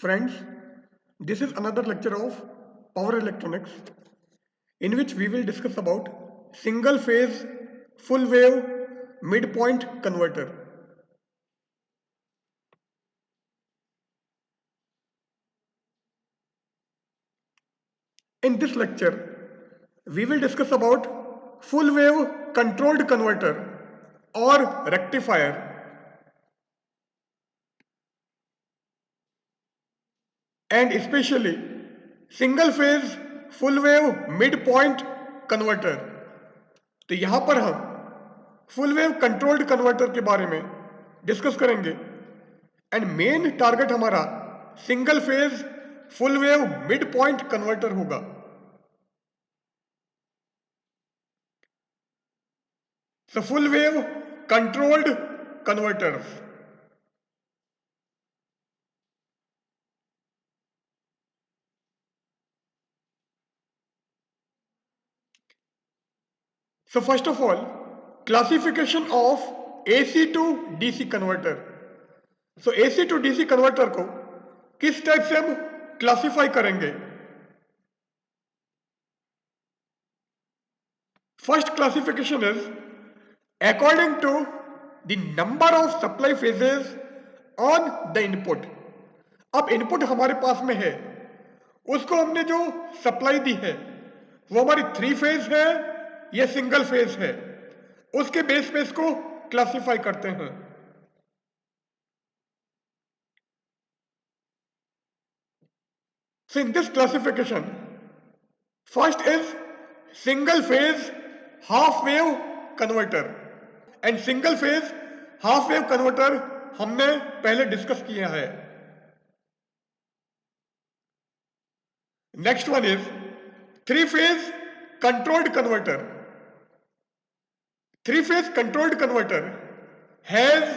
Friends, this is another lecture of power electronics in which we will discuss about single phase full wave midpoint converter. In this lecture, we will discuss about full wave controlled converter or rectifier, and especially single phase full wave mid point converter. तो यहां पर हम full wave controlled converter के बारे में discuss करेंगे and main target हमारा single phase full wave mid point converter होगा। So full wave controlled converters. So first of all, classification of AC to DC converter. So AC to DC converter को किस type से हम classify करेंगे? First classification is according to the number of supply phases on the input. अब input हमारे पास में है, उसको हमने जो सप्लाई दी है वो हमारी 3 फेज है या सिंगल फेज है, उसके बेस पे इसको क्लासिफाई करते हैं। So in this classification, first is single phase half wave converter and single phase half wave converter हमने पहले डिस्कस किया है। Next one is 3 phase controlled converter. 3 phase controlled converter has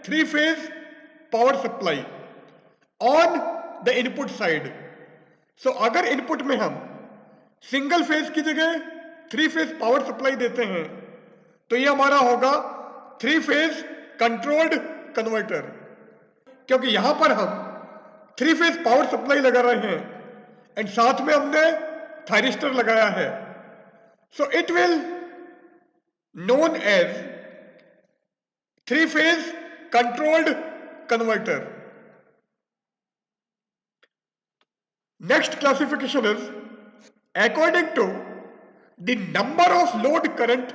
3 phase power supply on the input side. So अगर input में हम single phase की जगह 3 phase power supply देते हैं तो ये हमारा होगा 3 फेज कंट्रोल्ड कन्वर्टर, क्योंकि यहां पर हम 3 फेज पावर सप्लाई लगा रहे हैं एंड साथ में हमने थायरिस्टर लगाया है। So it will known as 3 phase controlled converter. Next classification is according to the number of load current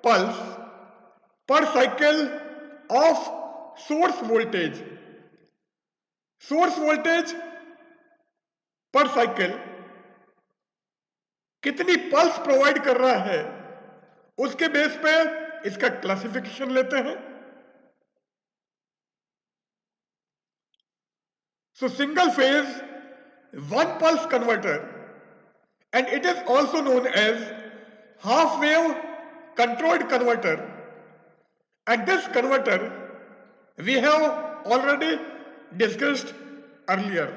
pulse per cycle of source voltage. Source voltage per cycle कितनी pulse provide कर रहा है उसके base पे इसका classification लेते हैं। So single phase one pulse converter, and it is also known as half wave controlled converter, and this converter we have already discussed earlier.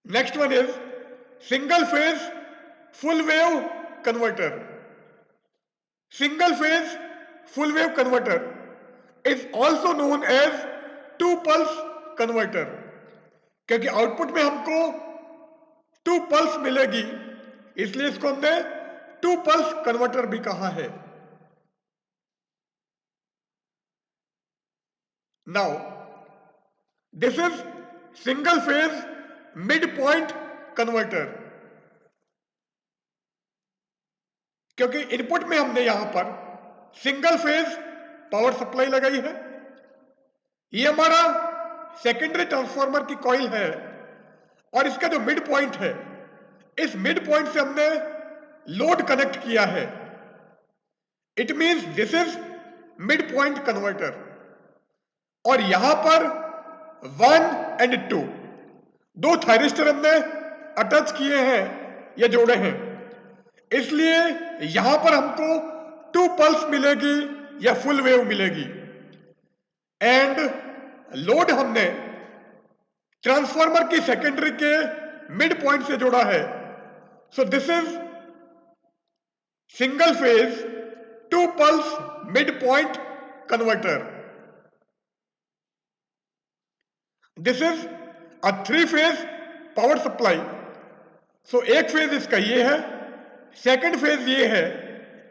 Next one is single phase full wave converter. Single phase full wave converter is also known as two pulse converter, क्योंकि output में हमको 2 pulse मिलेगी इसलिए इसको हमने 2 pulse converter भी कहा है। Now this is single phase mid point converter, क्योंकि इनपुट में हमने यहां पर सिंगल फेज पावर सप्लाई लगाई है। ये हमारा सेकेंडरी ट्रांसफार्मर की कॉइल है और इसका जो मिड पॉइंट है, इस मिड पॉइंट से हमने लोड कनेक्ट किया है। It means this is mid point converter, और यहां पर 1 एंड 2 दो थायरिस्टर हमने अटैच किए हैं या जोड़े हैं, इसलिए यहां पर हमको 2 पल्स मिलेगी या फुल वेव मिलेगी। एंड लोड हमने ट्रांसफार्मर की सेकेंडरी के मिड पॉइंट से जोड़ा है। So this is single phase 2 pulse mid point converter. This is a three phase power supply. So एक फेज इसका ये है, सेकंड फेज ये है,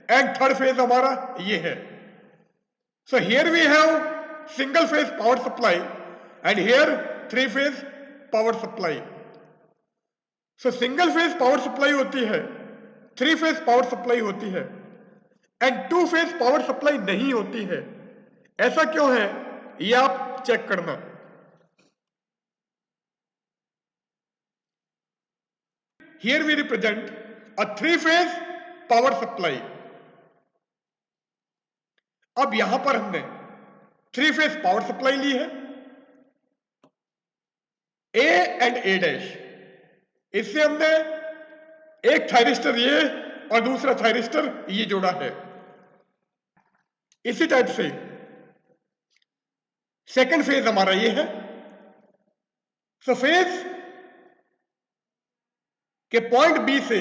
एंड थर्ड फेज हमारा ये है। So here we have single phase power supply and here three phase power supply. So single phase power supply होती है, 3-फेज पावर सप्लाई होती है, एंड 2-फेज पावर सप्लाई नहीं होती है। ऐसा क्यों है ये आप चेक करना। Here we represent a 3-phase power supply. अब यहां पर हमने 3-फेज पावर सप्लाई ली है, ए एंड ए डैश। इससे हमने एक थायरिस्टर ये और दूसरा थायरिस्टर ये जोड़ा है। इसी टाइप से सेकंड फेज हमारा ये है। सो फेज के पॉइंट बी से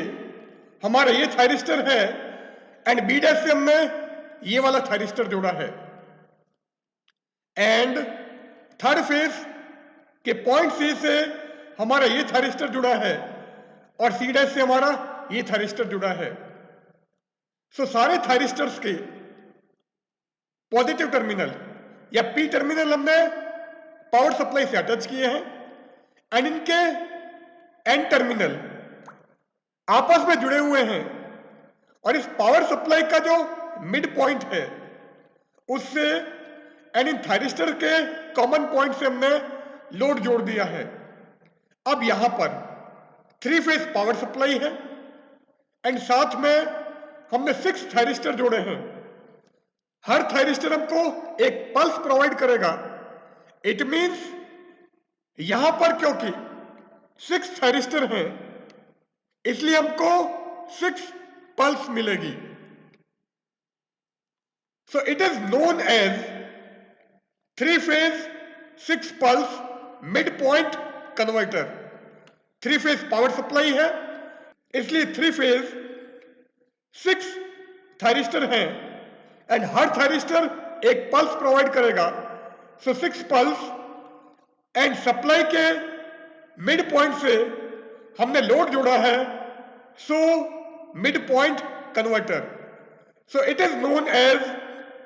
हमारा ये थायरिस्टर है एंड बी डैश से हमने ये वाला थायरिस्टर जोड़ा है, एंड थर्ड फेज के पॉइंट सी से हमारा ये थायरिस्टर जुड़ा है और सी डैश से हमारा ये थायरिस्टर जुड़ा है। सो सारे थायरिस्टर्स के पॉजिटिव टर्मिनल या पी टर्मिनल हमने पावर सप्लाई से अटैच किए हैं एंड इनके एन टर्मिनल आपस में जुड़े हुए हैं, और इस पावर सप्लाई का जो मिड पॉइंट है उससे एंड इन थायरिस्टर के कॉमन पॉइंट से हमने लोड जोड़ दिया है। अब यहां पर 3-फेज पावर सप्लाई है एंड साथ में हमने 6 थायरिस्टर जोड़े हैं। हर थायरिस्टर हमको एक पल्स प्रोवाइड करेगा। इट मींस यहां पर क्योंकि 6 थायरिस्टर हैं इसलिए हमको 6 पल्स मिलेगी। So it is known as three phase 6 pulse mid point converter. Three phase power supply है इसलिए 3-फेज 6 थायरिस्टर हैं एंड हर थायरिस्टर एक पल्स प्रोवाइड करेगा। सो 6 पल्स एंड सप्लाई के मिड पॉइंट से हमने लोड जोड़ा है, so mid point converter. So it is known as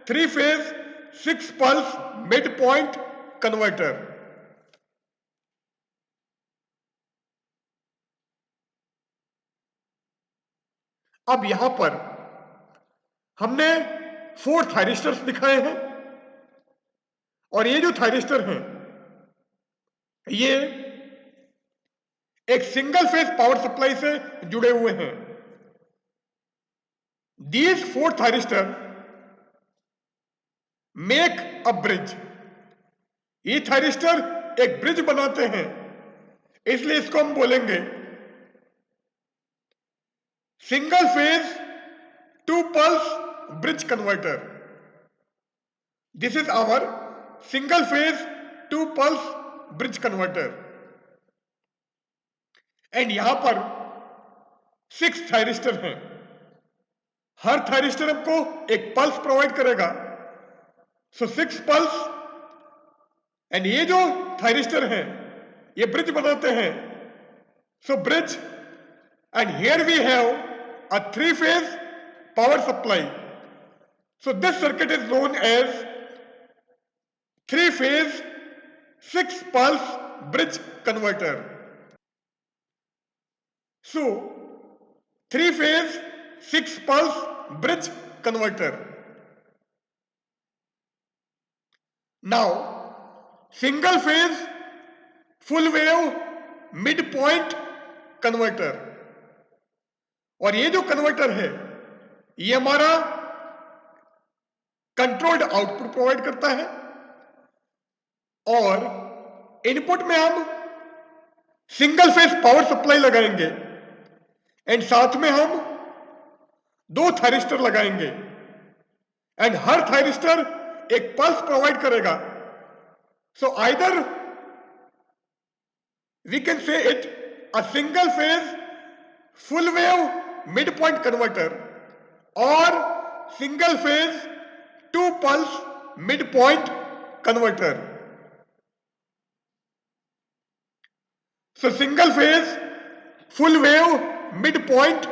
three phase 6 pulse mid point converter. अब यहां पर हमने 4 थायरिस्टर्स दिखाए हैं और ये जो थायरिस्टर हैं ये एक सिंगल फेज पावर सप्लाई से जुड़े हुए हैं। These 4 thyristor make a bridge. ये थायरिस्टर एक ब्रिज बनाते हैं इसलिए इसको हम बोलेंगे single phase 2 pulse bridge converter. This is our single phase 2 pulse bridge converter and यहां पर 6 थायरिस्टर हैं। हर थायरिस्टर हमको एक पल्स प्रोवाइड करेगा। सो 6 पल्स एंड ये जो थायरिस्टर हैं ये ब्रिज बनाते हैं। So bridge and here we have a three phase power supply. So this circuit is known as three phase 6 pulse bridge converter. So 3-phase 6 pulse bridge converter. Now single phase full wave midpoint converter. और ये जो converter है ये हमारा controlled output provide करता है और input में हम सिंगल फेज पावर सप्लाई लगाएंगे एंड साथ में हम 2 थायरिस्टर लगाएंगे एंड हर थायरिस्टर एक पल्स प्रोवाइड करेगा. So either we can say it a single phase full wave mid point converter और single phase 2 pulse mid point converter. So single phase full wave midpoint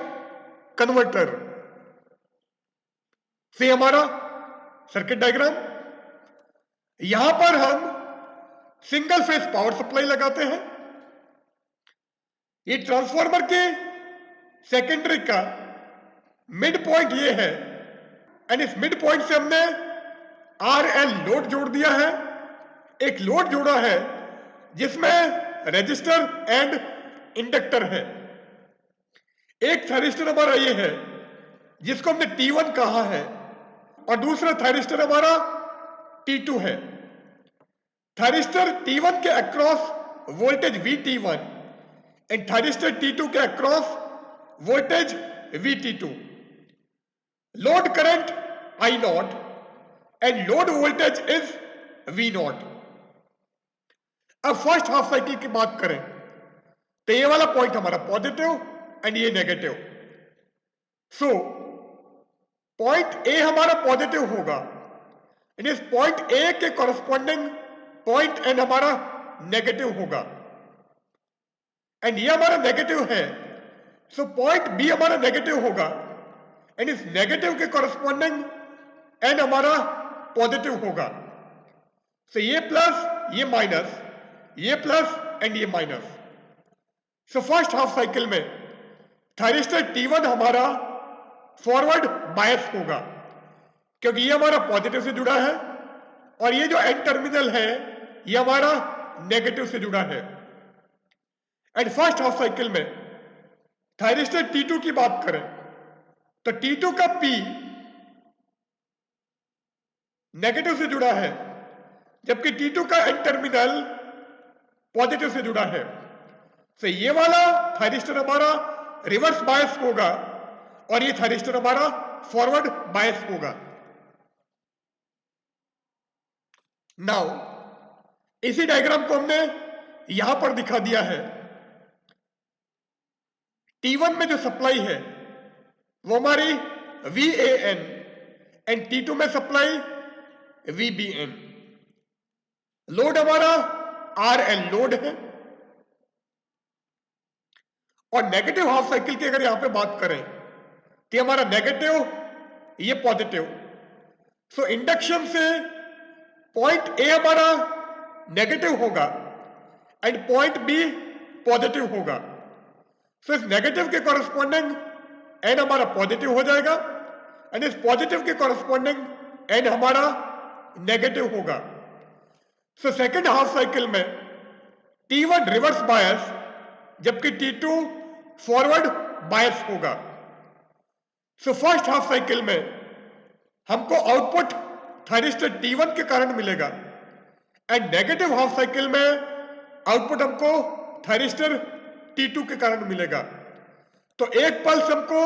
converter से हमारा circuit diagram. यहां पर हम single phase power supply लगाते हैं। ये transformer के सेकेंडरी का मिड पॉइंट ये है एंड इस मिड पॉइंट से हमने RL लोड जोड़ दिया है। एक लोड जोड़ा है जिसमें रेजिस्टर एंड इंडक्टर है। एक थायरिस्टर हमारा ये है जिसको हमने T1 कहा है और दूसरा थायरिस्टर हमारा T2 है। थायरिस्टर T1 के across voltage VT1 and thyristor T2 के across voltage VT2। Load current I0 and load voltage is V0। अब फर्स्ट हाफ साइकिल की बात करें तो ये वाला पॉइंट हमारा पॉजिटिव एंड ये नेगेटिव। सो पॉइंट ए हमारा पॉजिटिव होगा एंड इस पॉइंट ए के कॉरस्पॉन्डिंग पॉइंट एन हमारा नेगेटिव होगा एंड ये हमारा नेगेटिव है। सो पॉइंट बी हमारा नेगेटिव होगा एंड इस नेगेटिव के कॉरस्पॉन्डिंग एन हमारा पॉजिटिव होगा। सो ये प्लस ये माइनस, ये प्लस एंड ये minus. So first half cycle में थायरिस्टर T1 हमारा फॉरवर्ड बायस होगा क्योंकि ये हमारा पॉजिटिव से जुड़ा है और ये जो एन टर्मिनल है ये हमारा नेगेटिव से जुड़ा है। एंड फर्स्ट हाफ साइकिल में थायरिस्टर T2 की बात करें तो T2 का P नेगेटिव से जुड़ा है जबकि T2 का एन टर्मिनल पॉजिटिव से जुड़ा है। तो ये वाला थायरिस्टर हमारा रिवर्स बायस होगा और ये थायरिस्टर हमारा फॉरवर्ड बायस होगा। नाउ इसी डायग्राम को हमने यहां पर दिखा दिया है। T1 में जो सप्लाई है वो हमारी VAN एंड T2 में सप्लाई VBN। लोड हमारा RL लोड है और नेगेटिव हाफ साइकिल की अगर यहां पे बात करें तो हमारा नेगेटिव ये पॉजिटिव। सो इंडक्शन से पॉइंट ए हमारा नेगेटिव होगा एंड पॉइंट बी पॉजिटिव होगा। सो इस नेगेटिव के कॉरस्पॉन्डिंग एन हमारा पॉजिटिव हो जाएगा एंड इस पॉजिटिव के कॉरस्पॉन्डिंग एन हमारा नेगेटिव होगा। सो सेकेंड हाफ साइकिल में T1 रिवर्स बायस जबकि T2 फॉरवर्ड बायस होगा। सो फर्स्ट हाफ साइकिल में हमको आउटपुट थायरिस्टर T1 के कारण मिलेगा एंड नेगेटिव हाफ साइकिल में आउटपुट हमको थायरिस्टर T2 के कारण मिलेगा। तो एक पल्स हमको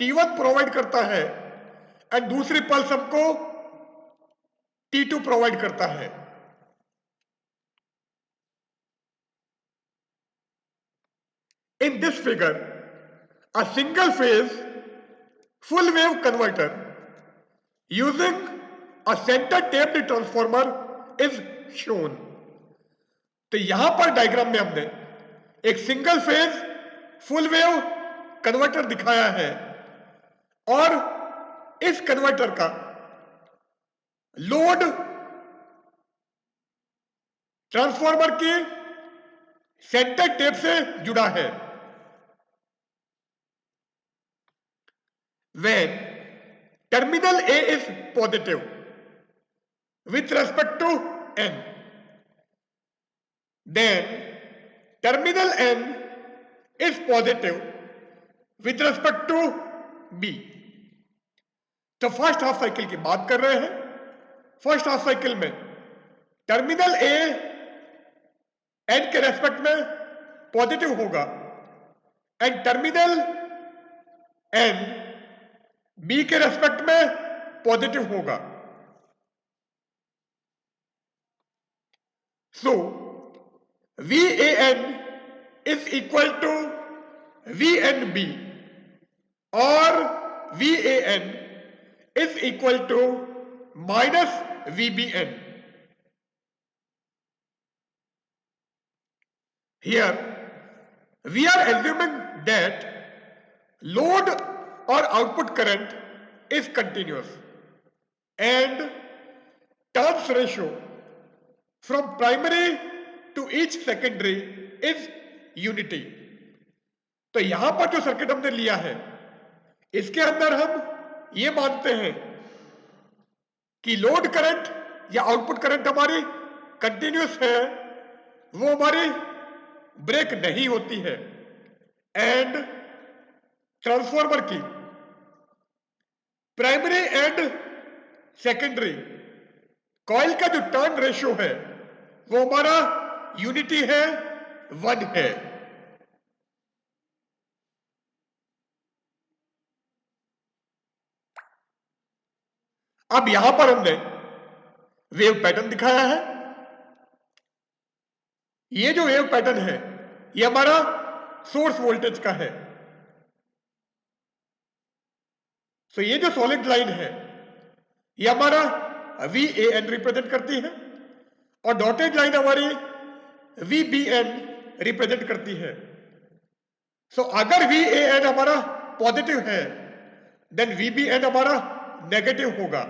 T1 प्रोवाइड करता है एंड दूसरी पल्स हमको T2 प्रोवाइड करता है। In this figure, a single phase full wave converter using a center tapped transformer is shown। तो यहां पर डायग्राम में हमने एक single phase full wave converter दिखाया है और इस कन्वर्टर का लोड ट्रांसफार्मर के सेंटर टेप से जुड़ा है। When terminal A is positive with respect to N, then terminal N is positive with respect to B। तो फर्स्ट हाफ साइकिल की बात कर रहे हैं। फर्स्ट हाफ साइकिल में टर्मिनल A N के रेस्पेक्ट में पॉजिटिव होगा एंड टर्मिनल N बी के रेस्पेक्ट में पॉजिटिव होगा। So VAN is equal to VNB और VAN is equal to minus VBN। Here we are assuming that load or output current is continuous and turns ratio from primary to each secondary is unity। तो यहां पर जो circuit हमने लिया है इसके अंदर हम ये मानते हैं कि लोड करंट या आउटपुट करंट हमारी कंटिन्यूस है, वो हमारी ब्रेक नहीं होती है, एंड ट्रांसफार्मर की प्राइमरी एंड सेकेंडरी कॉइल का जो टर्न रेशियो है वो हमारा यूनिटी है, 1 है। अब यहां पर हमने वेव पैटर्न दिखाया है। ये जो वेव पैटर्न है ये हमारा सोर्स वोल्टेज का है। तो ये जो सॉलिड लाइन है ये हमारा VAN रिप्रेजेंट करती है और डॉटेड लाइन हमारी VBN रिप्रेजेंट करती है। सो अगर VAN हमारा पॉजिटिव है देन VBN हमारा नेगेटिव होगा,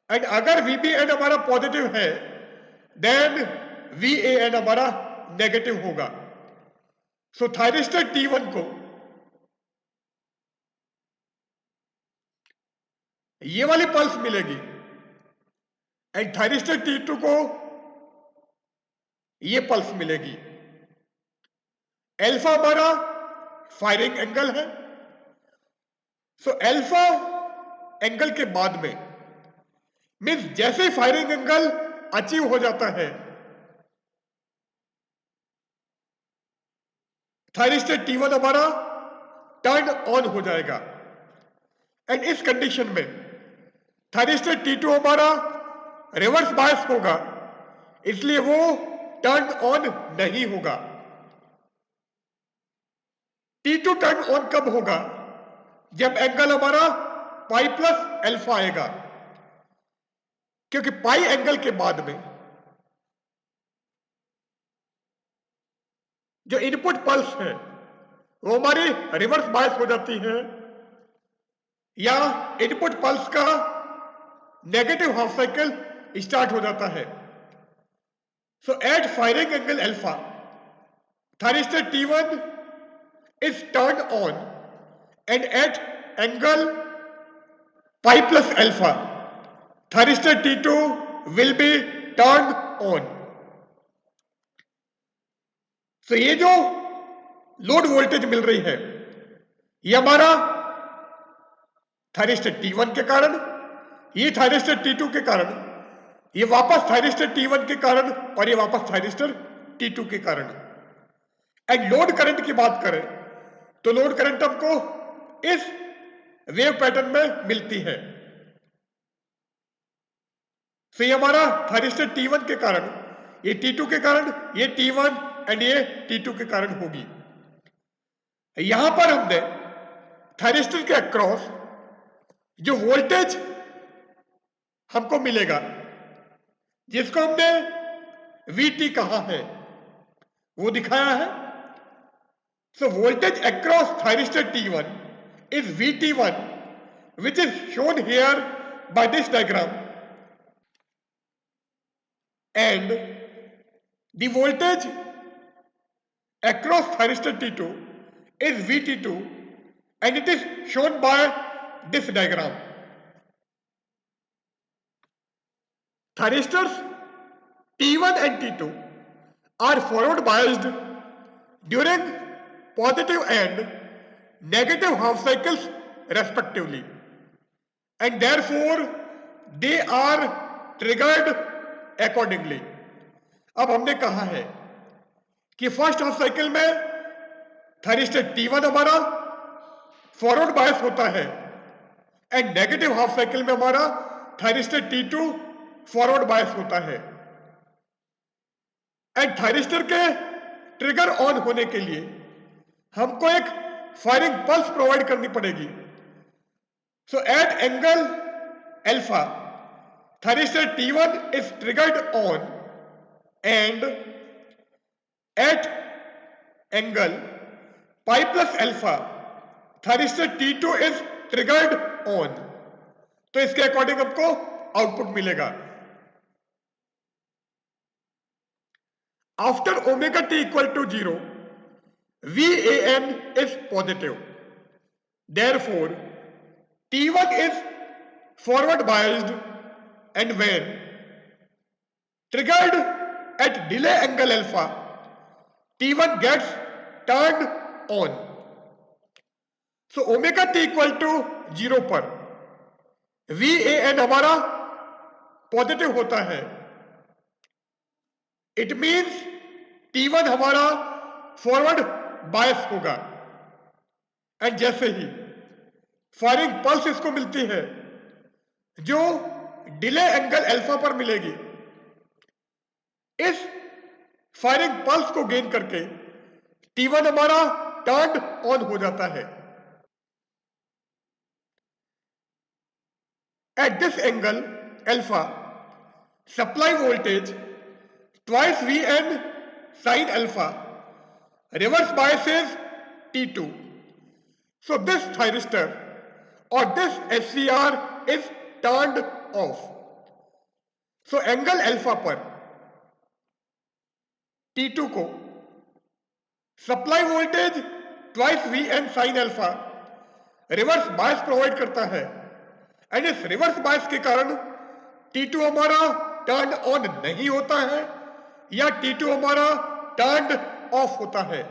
एंड अगर VBN हमारा पॉजिटिव है देन VAN हमारा नेगेटिव होगा। सो थायरिस्टर T1 को ये वाली पल्स मिलेगी एंड थायरिस्टर T2 को ये पल्स मिलेगी। एल्फा हमारा फायरिंग एंगल है। सो एल्फा एंगल के बाद में मीन्स जैसे फायरिंग एंगल अचीव हो जाता है थायरिस्टर T1 हमारा टर्न ऑन हो जाएगा, एंड इस कंडीशन में थायरिस्टर T2 हमारा रिवर्स बायस होगा, इसलिए वो टर्न ऑन नहीं होगा। T2 टर्न ऑन कब होगा? जब एंगल हमारा पाई प्लस अल्फा आएगा, क्योंकि पाई एंगल के बाद में जो इनपुट पल्स है वो हमारी रिवर्स बायस हो जाती है, या इनपुट पल्स का नेगेटिव हाफ साइकिल स्टार्ट हो जाता है। So at firing angle alpha thyristor T1 is turned on, and at angle pi plus alpha thyristor T2 will be turned on। तो ये जो लोड वोल्टेज मिल रही है ये हमारा थायरिस्टर T1 के कारण, ये थायरिस्टर T2 के कारण, ये वापस थायरिस्टर T1 के कारण और ये वापस थायरिस्टर T2 के कारण। एंड लोड करंट की बात करें तो लोड करंट हमको इस वेव पैटर्न में मिलती है। तो ये हमारा थायरिस्टर T1 के कारण, ये T2 के कारण, ये T1 एंड ये T2 के कारण होगी। यहां पर हमने थायरिस्टर के अक्रॉस जो वोल्टेज हमको मिलेगा जिसको हमने VT कहा है वो दिखाया है। So voltage across thyristor T1 is VT1, which is shown here by this diagram, and the voltage across thyristor T2 is VT2, and it is shown by this diagram. Thyristors T1 and T2 are forward biased during positive and negative half cycles respectively, and therefore they are triggered accordingly। अब हमने कहा है कि first half cycle में thyristor T1 हमारा forward bias होता है, and negative half cycle में हमारा थायरिस्टर T2 फॉरवर्ड बायस होता है। एंड थायरिस्टर के ट्रिगर ऑन होने के लिए हमको एक फायरिंग पल्स प्रोवाइड करनी पड़ेगी। So at angle alpha thyristor T1 is triggered on, and at angle pi plus alpha, thyristor T2 is triggered on, तो इसके अकॉर्डिंग हमको आउटपुट मिलेगा। After omega T equal to 0, VAN is positive. Therefore, T1 is forward biased, and when triggered at delay angle alpha, T1 gets turned on. So omega T equal to 0 पर VAN हमारा positive होता है। It means T1 हमारा forward bias होगा, and जैसे ही firing pulse इसको मिलती है जो डिले एंगल अल्फा पर मिलेगी, इस फायरिंग पल्स को गेन करके T1 हमारा टर्न ऑन हो जाता है। At this angle alpha, supply voltage twice Vn sin alpha, reverse bias is T2. So this thyristor or this SCR is turned off. So angle alpha पर T2 को supply voltage twice Vn sin alpha reverse bias provide करता है, and इस reverse bias के कारण T2 हमारा turn on नहीं होता है या T2 हमारा टर्न ऑफ होता है।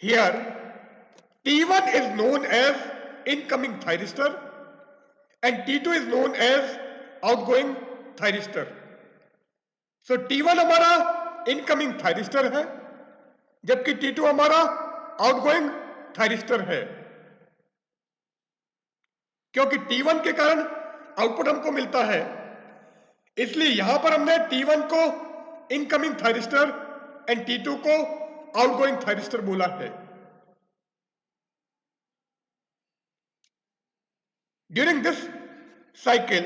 Here T1 is known as incoming thyristor and T2 is known as outgoing thyristor. So T1 हमारा इनकमिंग थायरिस्टर है जबकि T2 हमारा आउटगोइंग थायरिस्टर है। क्योंकि T1 के कारण आउटपुट हमको मिलता है, इसलिए यहां पर हमने T1 को इनकमिंग थायरिस्टर एंड T2 को आउटगोइंग थायरिस्टर बोला है। During this cycle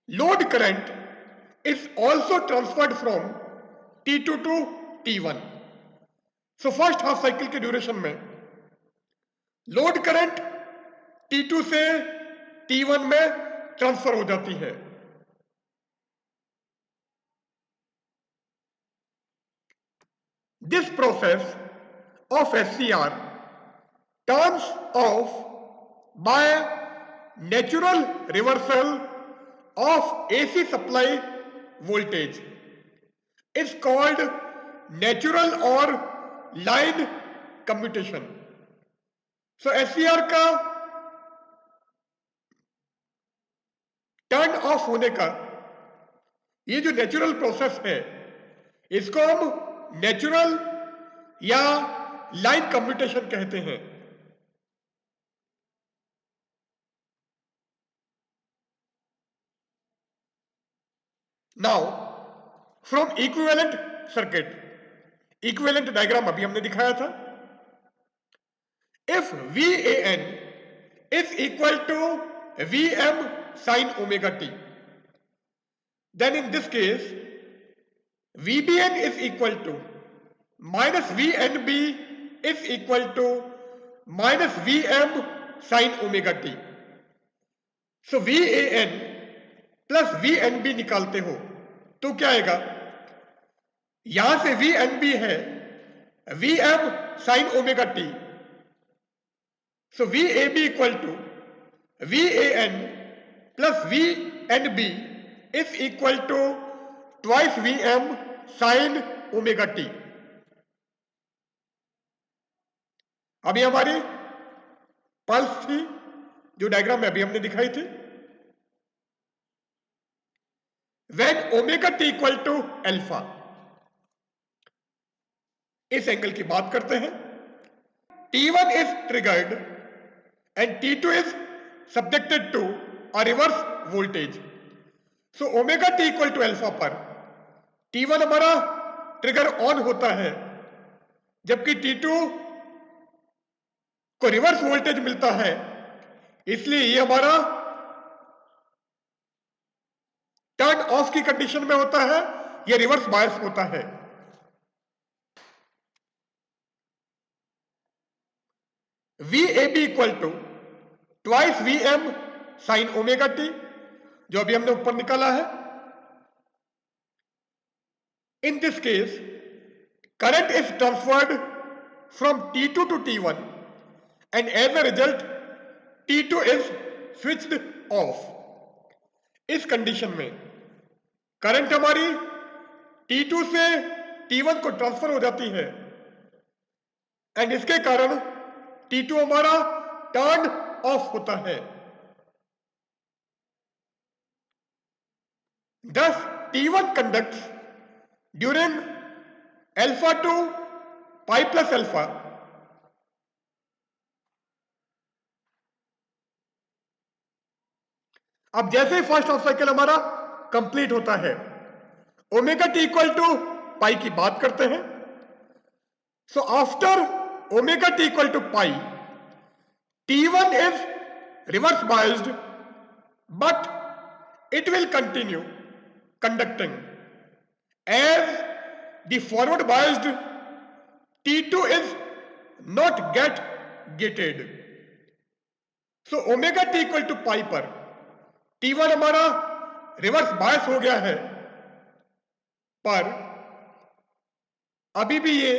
load current is also transferred from T2 to T1. So first half cycle के ड्यूरेशन में लोड करंट T2 से T1 में ट्रांसफर हो जाती है। This process of SCR turns off by natural reversal of AC supply voltage is called natural or line commutation. So SCR का turn of होने का ये जो नेचुरल प्रोसेस है इसको हम नेचुरल या लाइन कम्यूटेशन कहते हैं। Now from equivalent circuit, equivalent diagram अभी हमने दिखाया था। If VAN is equal to VM sin omega t, then in this case VBN is equal to minus VNB is equal to minus VM sin omega t. So VAN plus VNB निकालते हो तो क्या आएगा, यहां से VNB है VM sin omega t, so VAB equal to VAN plus VNB is equal to twice VM sin omega t. अभी हमारी पल्स थी जो डायग्राम में अभी हमने दिखाई थी। When omega t equal to alpha, इस एंगल की बात करते हैं। T1 is triggered and T2 is subjected to a reverse voltage. So omega t equal to alpha पर T1 हमारा ट्रिगर ऑन होता है जबकि T2 को रिवर्स वोल्टेज मिलता है, इसलिए ये हमारा टर्न ऑफ की कंडीशन में होता है, ये रिवर्स बायस होता है। V A B equal to twice V M sine omega T, जो अभी हमने ऊपर निकाला है। In this case current is transferred from T2 to T1 and as a result T2 is switched off। इस condition में करंट हमारी T2 से T1 को ट्रांसफर हो जाती है एंड इसके कारण T2 हमारा टर्न ऑफ होता है। Thus T1 conducts during alpha to pi plus alpha अब जैसे ही फर्स्ट हाफ साइकिल हमारा कंप्लीट होता है, omega T equal to pi की बात करते हैं। So after omega T equal to pi, T1 is reverse biased, but it will continue conducting as the forward biased T2 is not get gated। So omega T equal to pi पर T1 हमारा reverse bias हो गया है, पर अभी भी ये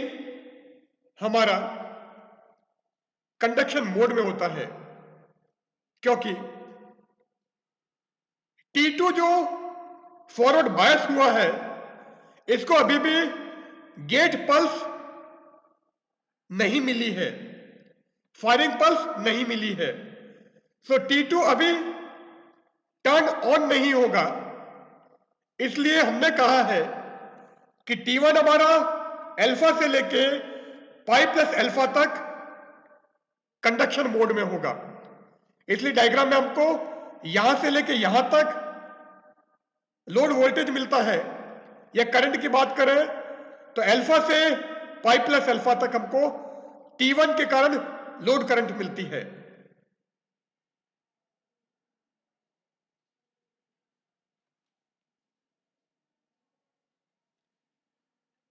हमारा कंडक्शन मोड में होता है, क्योंकि T2 जो फॉरवर्ड बायस हुआ है इसको अभी भी गेट पल्स नहीं मिली है, फायरिंग पल्स नहीं मिली है। सो T2 अभी टर्न ऑन नहीं होगा। इसलिए हमने कहा है कि T1 हमारा अल्फा से लेके पाई प्लस अल्फा तक कंडक्शन मोड में होगा। इसलिए डायग्राम में हमको यहां से लेके यहां तक लोड वोल्टेज मिलता है, या करंट की बात करें तो अल्फा से पाई प्लस अल्फा तक हमको T1 के कारण लोड करंट मिलती है।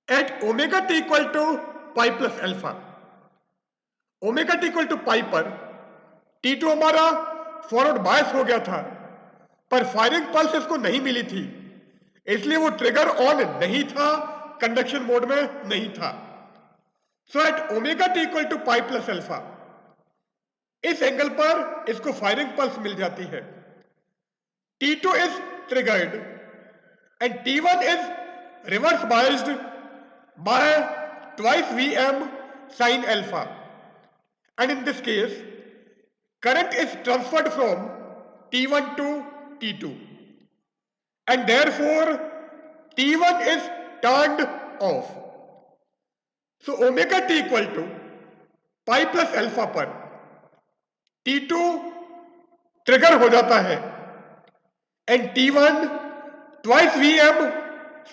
At omega T equal to pi plus alpha, omega T equal to pi पर T2 हमारा फॉरवर्ड बायस हो गया था, पर फायरिंग पल्स इसको नहीं मिली थी, इसलिए वो ट्रिगर ऑन नहीं था, कंडक्शन मोड में नहीं था। So at omega T equal to pi plus alpha, इस एंगल पर इसको फायरिंग पल्स मिल जाती है। T2 is triggered and T1 is reverse biased by twice Vm sin alpha, and in this case current is transferred from T1 to T2 and therefore T1 is turned off। So omega t equal to pi plus alpha पर T2 trigger हो जाता है and T1 twice Vm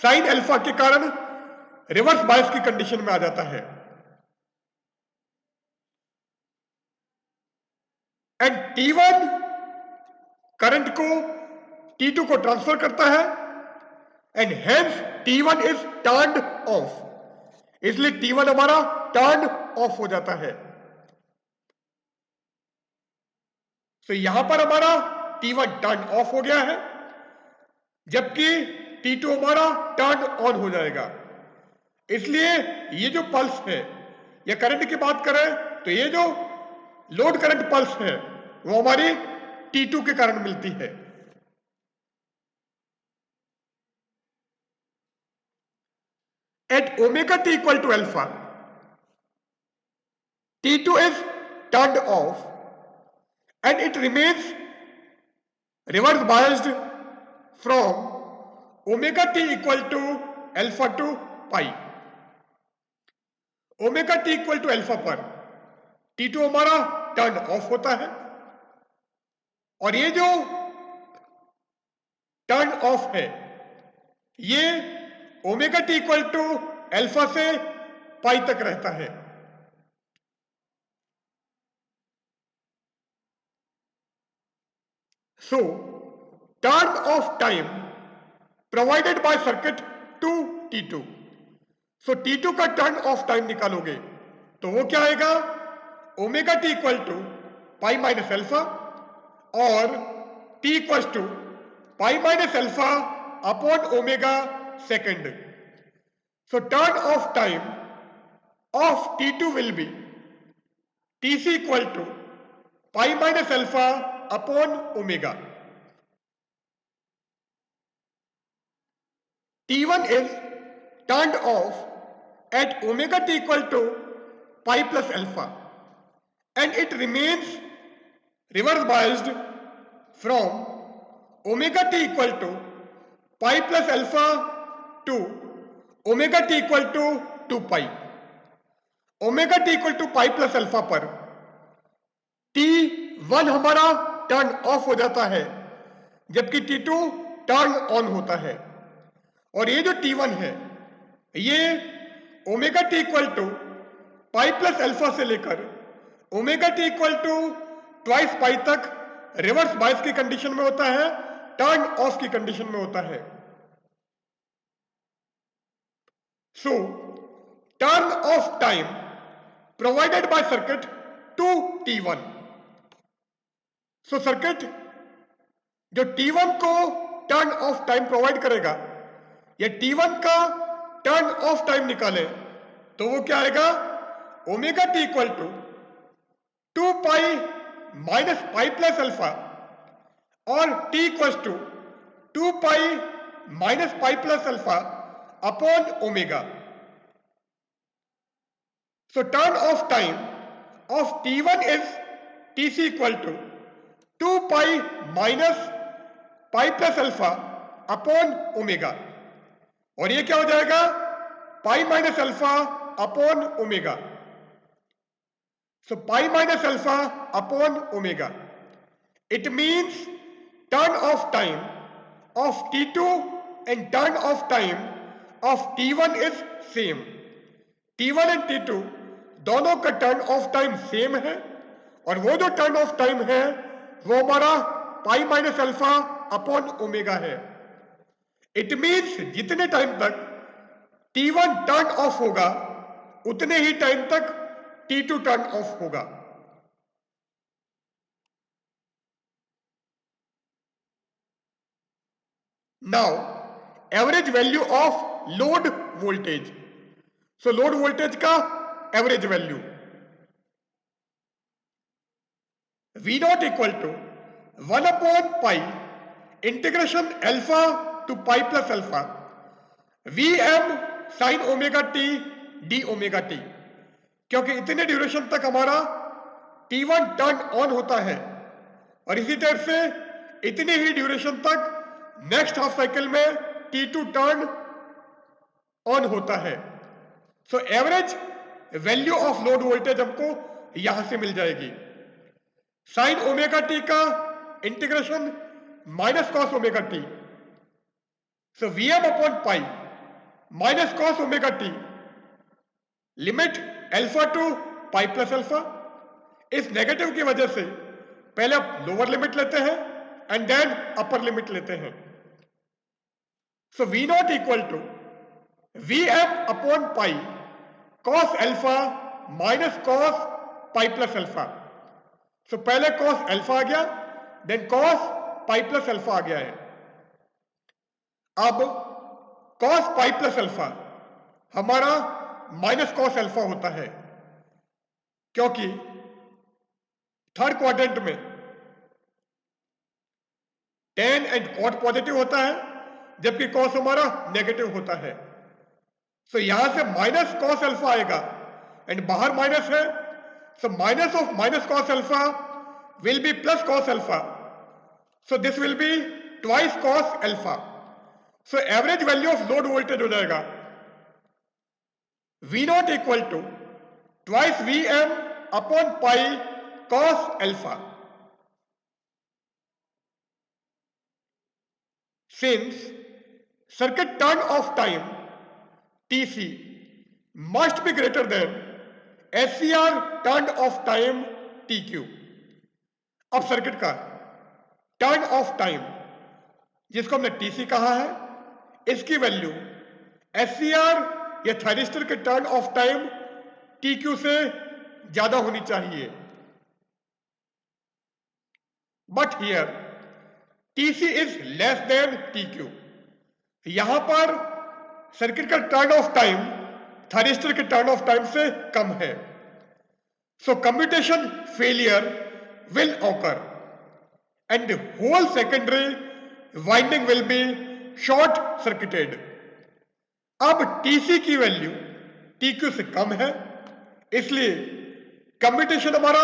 sine alpha के कारण reverse bias की condition में आ जाता है एंड T1 करंट को T2 को ट्रांसफर करता है and hence T1 is turned of. इसलिए T1 हमारा टर्न ऑफ हो जाता है। तो यहां पर हमारा T1 टर्न ऑफ हो गया है, जबकि T2 हमारा टर्न ऑन हो जाएगा। इसलिए ये जो पल्स है, या करंट की बात करें तो ये जो लोड करंट पल्स है वो हमारी T2 के कारण मिलती है। At omega T equal to alpha, T2 is turned off and it remains reverse biased from omega t equal to alpha to pi। Omega T equal to alpha पर T2 हमारा turn off होता है और ये जो turn off है ये omega T equal to alpha से पाई तक रहता है। So turn off time provided by circuit to T2। So T2 का टर्न ऑफ टाइम निकालोगे तो वो क्या आएगा, omega T equal to pi minus alpha और t equal to pi minus alpha upon omega second. So turn of time of T2 will be Tc equal to pi minus alpha upon omega. T1 is turned off at omega t equal to pi plus alpha and it remains reverse biased from omega t equal to pi plus alpha to omega T equal to 2 pi. Omega T equal to pi plus alpha पर T1 हमारा turn off हो जाता है जबकि T2 turn on होता है. और ये जो T1 है ये omega T equal to pi plus alpha से लेकर omega T equal to twice pi तक रिवर्स बायस की कंडीशन में होता है, टर्न ऑफ की कंडीशन में होता है. So, turn off time provided by circuit to T1. So, circuit जो T1 को टर्न ऑफ टाइम प्रोवाइड करेगा या T1 का टर्न ऑफ टाइम निकाले तो वो क्या आएगा, omega T equal to 2 pi minus pi plus alpha और T equal to 2 pi minus pi plus alpha upon omega. So turn off time of T1 is Tc equal to 2 pi minus pi plus alpha upon omega. और ये क्या हो जाएगा, pi minus alpha upon omega. So pi minus alpha upon omega. It means turn off time of T2 and turn off time of T1 is same. T1 and T2 दोनों का turn off time same है और वो जो turn off time है वो हमारा पाई minus alpha upon omega है. इट मीन्स जितने टाइम तक T1 टर्न ऑफ होगा उतने ही टाइम तक T2 टर्न ऑफ होगा. Now average value of load voltage. So load voltage का average value V not equal to 1 upon pi integration alpha to pi plus alpha Vm sine omega t d omega t. क्योंकि इतने duration तक हमारा T1 turn on होता है और इसी तरह से इतने ही ड्यूरेशन तक नेक्स्ट हाफ साइकिल में T2 टर्न ऑन होता है. So average value of load voltage हमको यहां से मिल जाएगी. साइन ओमेगा टी का integration minus cos omega t. So Vm upon pi minus cos omega t limit alpha to pi plus alpha. इस negative की वजह से पहले आप लोअर लिमिट लेते हैं एंड देन अपर लिमिट लेते हैं. So V not equal to Vm upon pi cos alpha minus cos pi plus alpha. So पहले cos अल्फा आ गया then cos pi plus alpha आ गया है. अब cos पाई प्लस अल्फा हमारा माइनस cos अल्फा होता है क्योंकि थर्ड क्वाड्रेंट में tan एंड cot पॉजिटिव होता है जबकि cos हमारा नेगेटिव होता है. सो यहां से माइनस कॉस अल्फा आएगा एंड बाहर माइनस है. So minus of minus cos alpha will be plus cos alpha. So this will be twice cos alpha. So average value of load voltage हो जाएगा V not equal to twice Vm upon pi cos alpha. Since circuit turn off time Tc must be greater than SCR turn of time TQ. अब circuit का turn off time जिसको हमने Tc कहा है इसकी value SCR या thyristor के turn off time TQ से ज्यादा होनी चाहिए। But here TC is less than TQ. यहां पर सर्किट का टर्न ऑफ टाइम थायरिस्टर के टर्न ऑफ टाइम से कम है। So commutation failure will occur and whole secondary winding will be short circuited. अब टीसी की वैल्यू टीक्यू से कम है, इसलिए कम्यूटेशन हमारा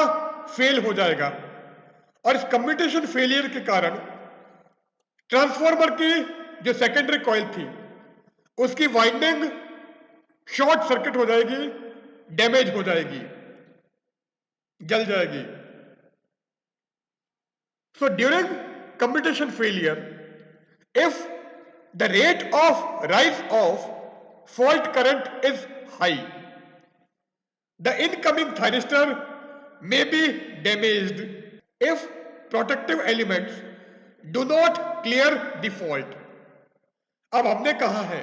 फेल हो जाएगा और इस कम्यूटेशन फेलियर के कारण ट्रांसफार्मर की जो सेकेंडरी कॉइल थी उसकी वाइंडिंग शॉर्ट सर्किट हो जाएगी, डैमेज हो जाएगी, जल जाएगी। So during commutation failure, if the rate of rise of fault current is high, the incoming thyristor may be damaged if protective elements do not clear the fault। अब हमने कहा है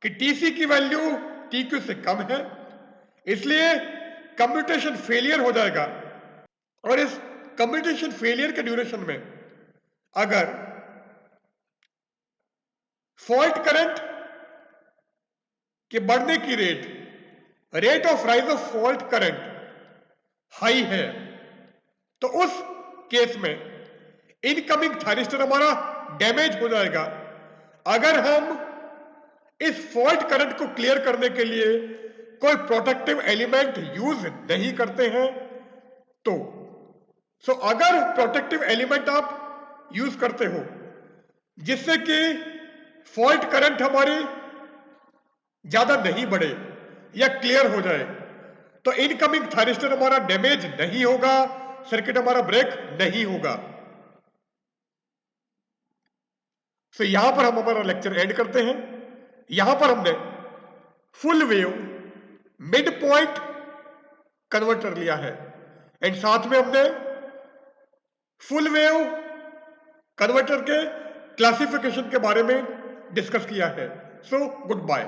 कि टीसी की वैल्यू टीक्यू से कम है, इसलिए कम्यूटेशन फेलियर हो जाएगा और इस कम्यूटेशन फेलियर के ड्यूरेशन में अगर फॉल्ट करंट के बढ़ने की rate of rise of fault current high है, तो उस केस में इनकमिंग थायरिस्टर हमारा डैमेज हो जाएगा। अगर हम इस फॉल्ट करंट को क्लियर करने के लिए कोई प्रोटेक्टिव एलिमेंट यूज नहीं करते हैं तो अगर प्रोटेक्टिव एलिमेंट आप यूज करते हो जिससे कि फॉल्ट करंट हमारी ज्यादा नहीं बढ़े या क्लियर हो जाए, तो इनकमिंग थायरिस्टर हमारा डैमेज नहीं होगा, सर्किट हमारा ब्रेक नहीं होगा। तो यहां पर हम हमारा लेक्चर एंड करते हैं। यहां पर हमने full wave mid point converter लिया है एंड साथ में हमने फुल वेव कन्वर्टर के क्लासिफिकेशन के बारे में डिस्कस किया है। So good bye.